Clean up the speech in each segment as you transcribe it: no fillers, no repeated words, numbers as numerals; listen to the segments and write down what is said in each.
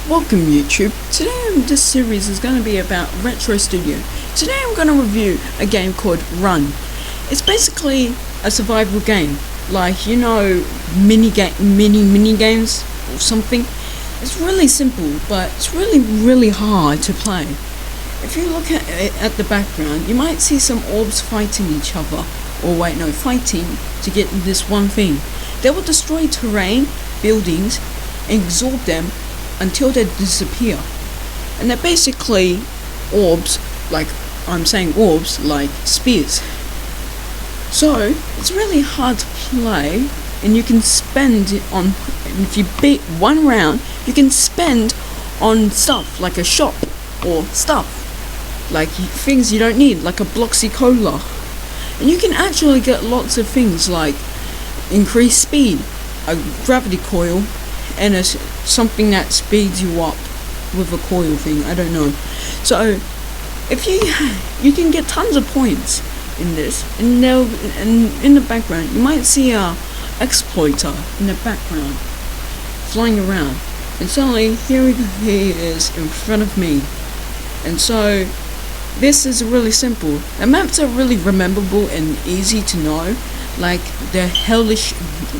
Welcome YouTube. Today this series is going to be about Retro Studio. Today I'm going to review a game called Run. It's basically a survival game, like mini games or something. It's really simple, but it's really hard to play. If you look at the background, you might see some orbs fighting each other, or fighting to get this one thing. They will destroy terrain, buildings, and absorb them until they disappear. And they're basically orbs, like spears. So it's really hard to play, and you can spend on, if you beat one round, you can spend on stuff like a shop, or stuff like things you don't need, like a Bloxy Cola. And you can actually get lots of things like increased speed, a gravity coil, and something that speeds you up with a coil thing. I don't know. So if you can get tons of points in this, and in the background you might see a exploiter in the background flying around, and suddenly here he is in front of me. And so this is really simple. The maps are really rememberable and easy to know, like the hellish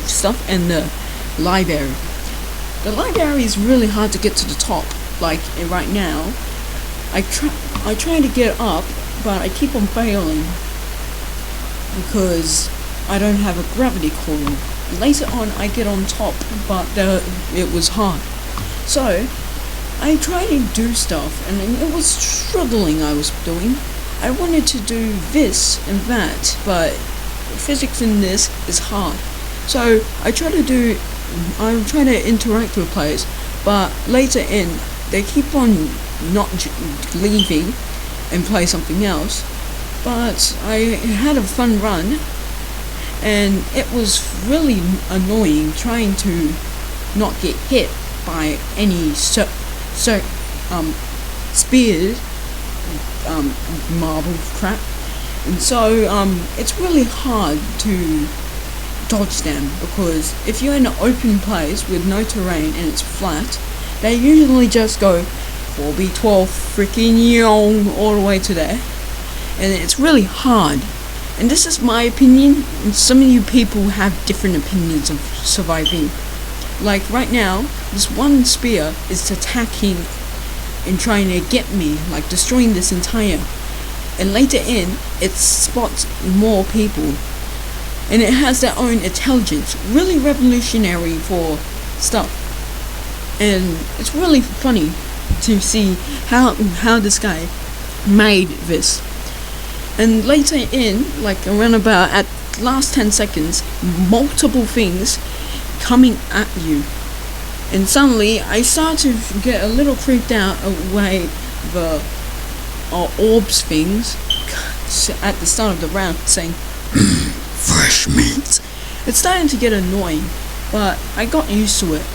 stuff and the library. The library is really hard to get to the top. Like right now, I try to get up, but I keep on failing because I don't have a gravity coil. Later on, I get on top, but it was hard. So I tried to do stuff, and it was struggling. I was doing. I wanted to do this and that, but physics in this is hard. So I try to interact with players, but later in, they keep on not leaving and play something else. But I had a fun run, and it was really annoying trying to not get hit by any spears, marble crap. And so it's really hard to dodge them, because if you're in an open place with no terrain and it's flat, they usually just go 4B12 freaking yong all the way to there, and it's really hard. And this is my opinion, and some of you people have different opinions of surviving. Like right now, this one spear is attacking and trying to get me, like destroying this entire, and later in, it spots more people, and it has their own intelligence. Really revolutionary for stuff, and it's really funny to see how this guy made this. And later in, like around about at last 10 seconds, multiple things coming at you, and suddenly I start to get a little creeped out away the orbs things at the start of the round saying fresh meat. It's starting to get annoying, but I got used to it.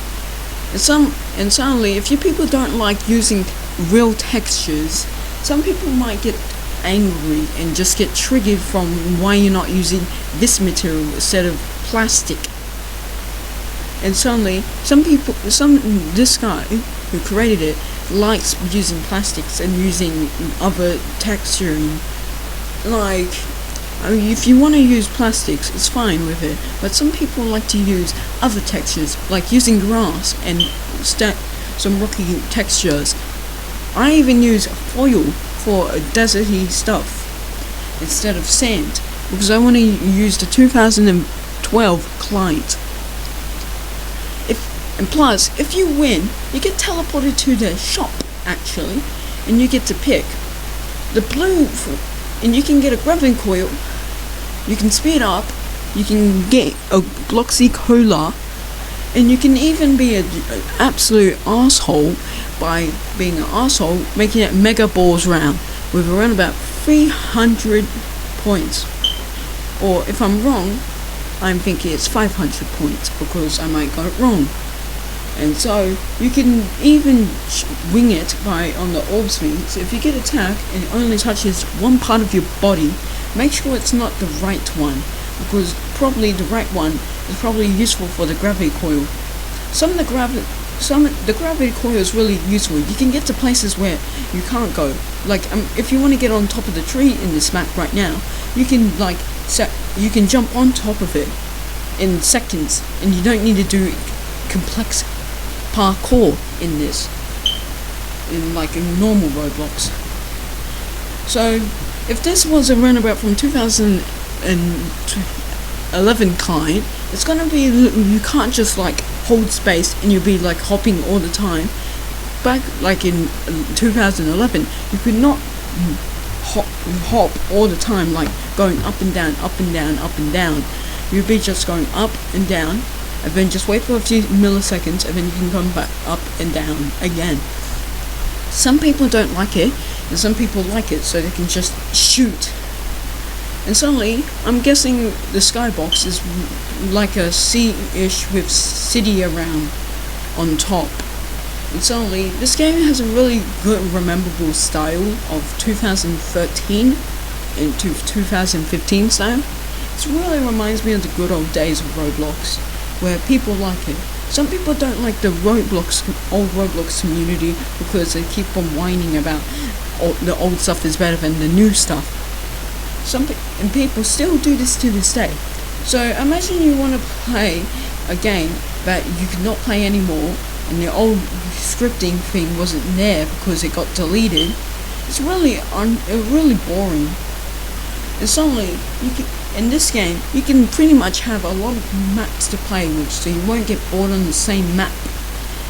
And suddenly, if you people don't like using real textures, some people might get angry and just get triggered from why you're not using this material instead of plastic. And suddenly, this guy who created it likes using plastics and using other texturing. Like, I mean, if you want to use plastics, it's fine with it, but some people like to use other textures, like using grass and some rocky textures. I even use foil for deserty stuff instead of sand, because I want to use the 2012 client. And plus, if you win, you get teleported to the shop, actually, and you get to pick the blue, and you can get a gravity coil, you can speed up, you can get a Bloxy Cola, and you can even be an absolute asshole by being an asshole, making it Mega Balls round with around about 300 points. Or if I'm wrong, I'm thinking it's 500 points, because I might got it wrong. And so you can even wing it on the orbs things. If you get attacked and it only touches one part of your body, make sure it's not the right one, because probably the right one is probably useful for the gravity coil. Some of the the gravity coil is really useful. You can get to places where you can't go. Like if you want to get on top of the tree in this map right now, you can you can jump on top of it in seconds, and you don't need to do complex parkour in this, in like in normal Roblox. So if this was a runabout from 2011 kind, it's gonna be, you can't just like hold space and you'll be like hopping all the time. Back like in 2011, you could not hop all the time, like going up and down, up and down, up and down. You'd be just going up and down, and then just wait for a few milliseconds, and then you can come back up and down again. Some people don't like it, and some people like it, so they can just shoot. And suddenly, I'm guessing the skybox is like a sea-ish with city around on top. And suddenly, this game has a really good, rememberable style of 2013 and 2015 style. It really reminds me of the good old days of Roblox, where people like it. Some people don't like the old Roblox community because they keep on whining about the old stuff is better than the new stuff. And people still do this to this day. So imagine you want to play a game that you cannot play anymore, and the old scripting thing wasn't there because it got deleted. It's really really boring. And suddenly, in this game, you can pretty much have a lot of maps to play with, so you won't get bored on the same map.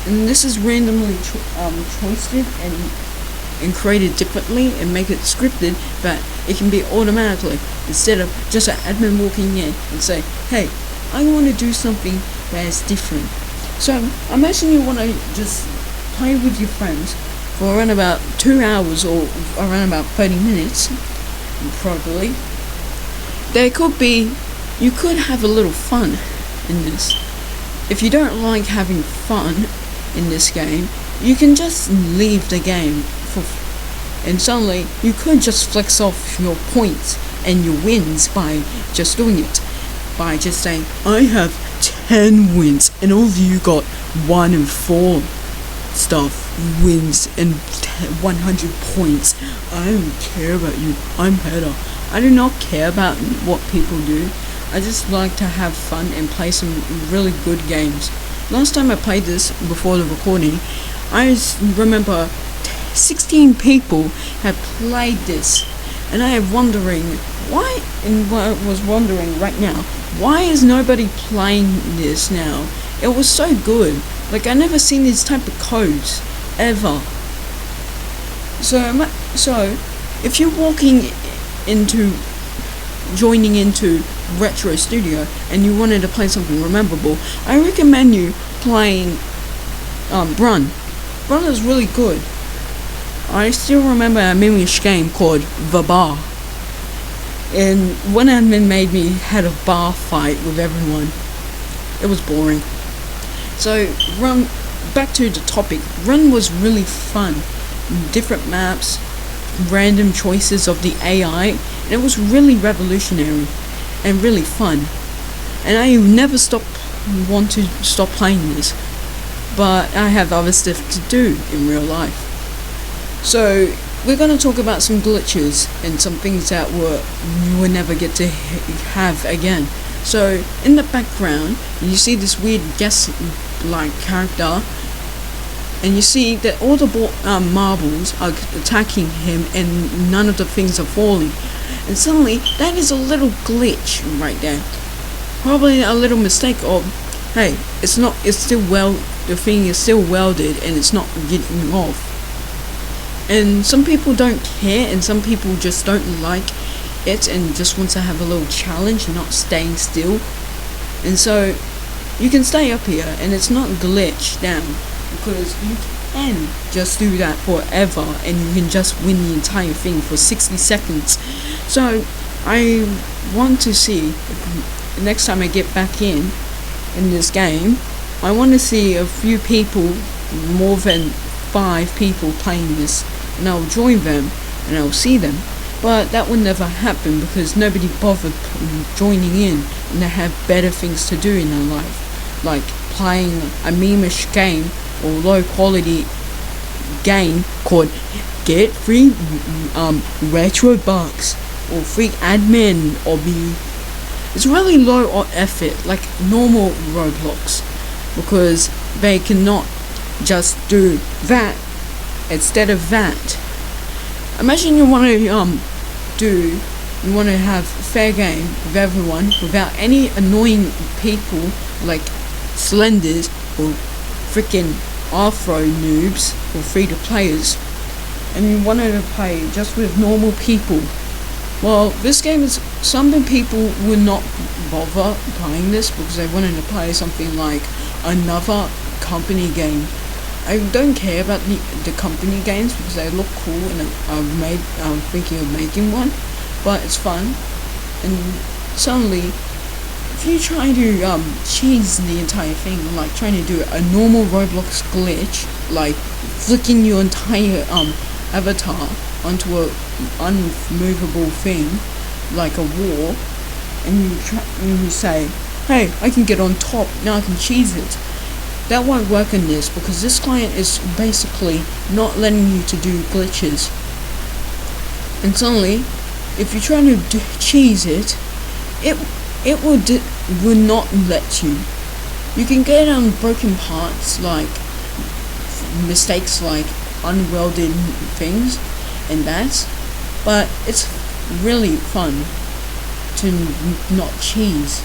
And this is randomly choiced and created differently and make it scripted, but it can be automatically, instead of just an admin walking in and say, hey, I want to do something that is different. So imagine you want to just play with your friends for around about 2 hours or around about 30 minutes, probably. You could have a little fun in this. If you don't like having fun in this game, you can just leave the game and suddenly you could just flex off your points and your wins by just doing it. By just saying, I have 10 wins and all of you got 1 and 4 wins and 100 points. I don't care about you. I'm better. I do not care about what people do. I just like to have fun and play some really good games. Last time I played this before the recording, I remember 16 people had played this, and I am wondering why, and I was wondering right now, why is nobody playing this now? It was so good. Like, I never seen these type of codes ever. So if you're joining into Retro Studio and you wanted to play something rememberable, I recommend you playing Run. Run is really good. I still remember a Mimish game called The Bar, and one admin made me had a bar fight with everyone. It was boring. So Run, back to the topic, Run was really fun. Different maps, random choices of the AI, and it was really revolutionary and really fun. And I never want to stop playing this, but I have other stuff to do in real life. So we're going to talk about some glitches and some things that you will never get to have again. So in the background, you see this weird guest-like character, and you see that all the marbles are attacking him and none of the things are falling. And suddenly, that is a little glitch right there. Probably a little mistake of, hey, the thing is still welded and it's not getting off. And some people don't care, and some people just don't like it and just want to have a little challenge, not staying still. And so, you can stay up here and it's not glitched down, because you can just do that forever and you can just win the entire thing for 60 seconds. So I want to see if next time I get back in this game, I want to see a few people, more than 5 people playing this, and I'll join them and I'll see them. But that would never happen because nobody bothered joining in, and they have better things to do in their life, like playing a meme-ish game or low quality game called Get Free Retro Bucks or Free Admin or be. It's really low effort, like normal Roblox, because they cannot just do that instead of that. Imagine you want to have fair game with everyone without any annoying people like Slenders or freaking Afro noobs or free-to-players, and you wanted to play just with normal people. Well, this game is, some people would not bother playing this because they wanted to play something like another company game. I don't care about the company games because they look cool, and I'm thinking of making one, but it's fun. And suddenly, if you try to cheese the entire thing, like trying to do a normal Roblox glitch, like flicking your entire avatar onto a unmovable thing like a wall, and you say, hey, I can get on top, now I can cheese it. That won't work in this because this client is basically not letting you to do glitches. And suddenly, if you're trying to cheese it, it would not let you. You can get broken parts, like mistakes like unwelded things and that, but it's really fun to not cheese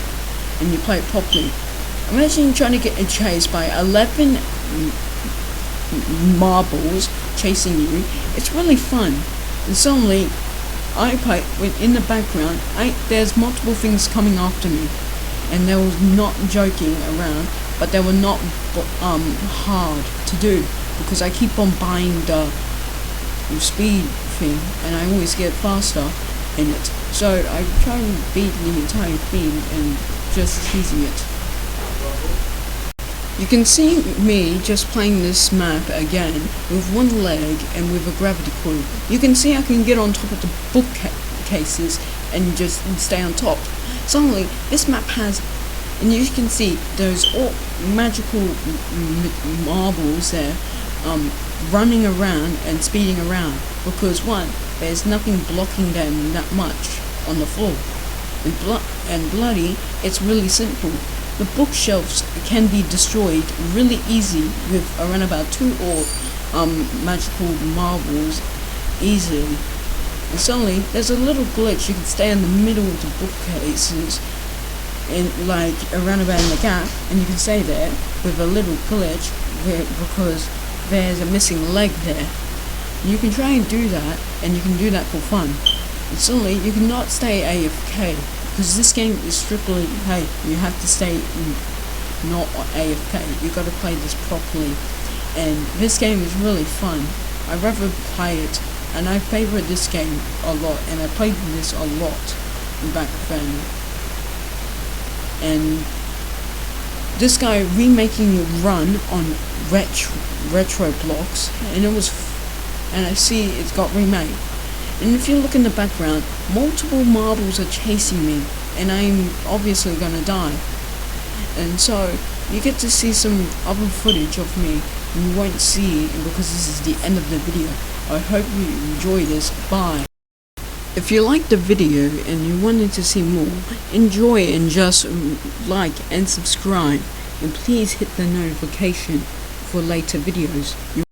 and you play it properly. Imagine trying to get chased by 11 marbles chasing you. It's really fun. And suddenly, I play in the background. There's multiple things coming after me, and they was not joking around, but they were not hard to do because I keep on buying the speed thing, and I always get faster in it. So I try to beat the entire thing and just cheesing it. You can see me just playing this map again with one leg and with a gravity coil. You can see I can get on top of the bookcases and just stay on top. Suddenly, this map has, and you can see there's all magical marbles there, running around and speeding around. Because one, there's nothing blocking them that much on the floor. And bloody, it's really simple. The bookshelves can be destroyed really easy with around about 2 or magical marbles easily. And suddenly there's a little glitch. You can stay in the middle of the bookcases and like around about in the gap, and you can stay there with a little glitch because there's a missing leg there. You can try and do that, and you can do that for fun. And suddenly you cannot stay AFK. Because this game is strictly, hey, you have to stay not AFK. You got to play this properly, and this game is really fun. I rather play it, and I favorite this game a lot, and I played this a lot back then. And this guy remaking Run on retro blocks, and I see it's got remade. And if you look in the background, multiple marbles are chasing me, and I'm obviously gonna die. And so, you get to see some other footage of me, and you won't see because this is the end of the video. I hope you enjoy this. Bye. If you liked the video and you wanted to see more, enjoy and just like and subscribe. And please hit the notification for later videos.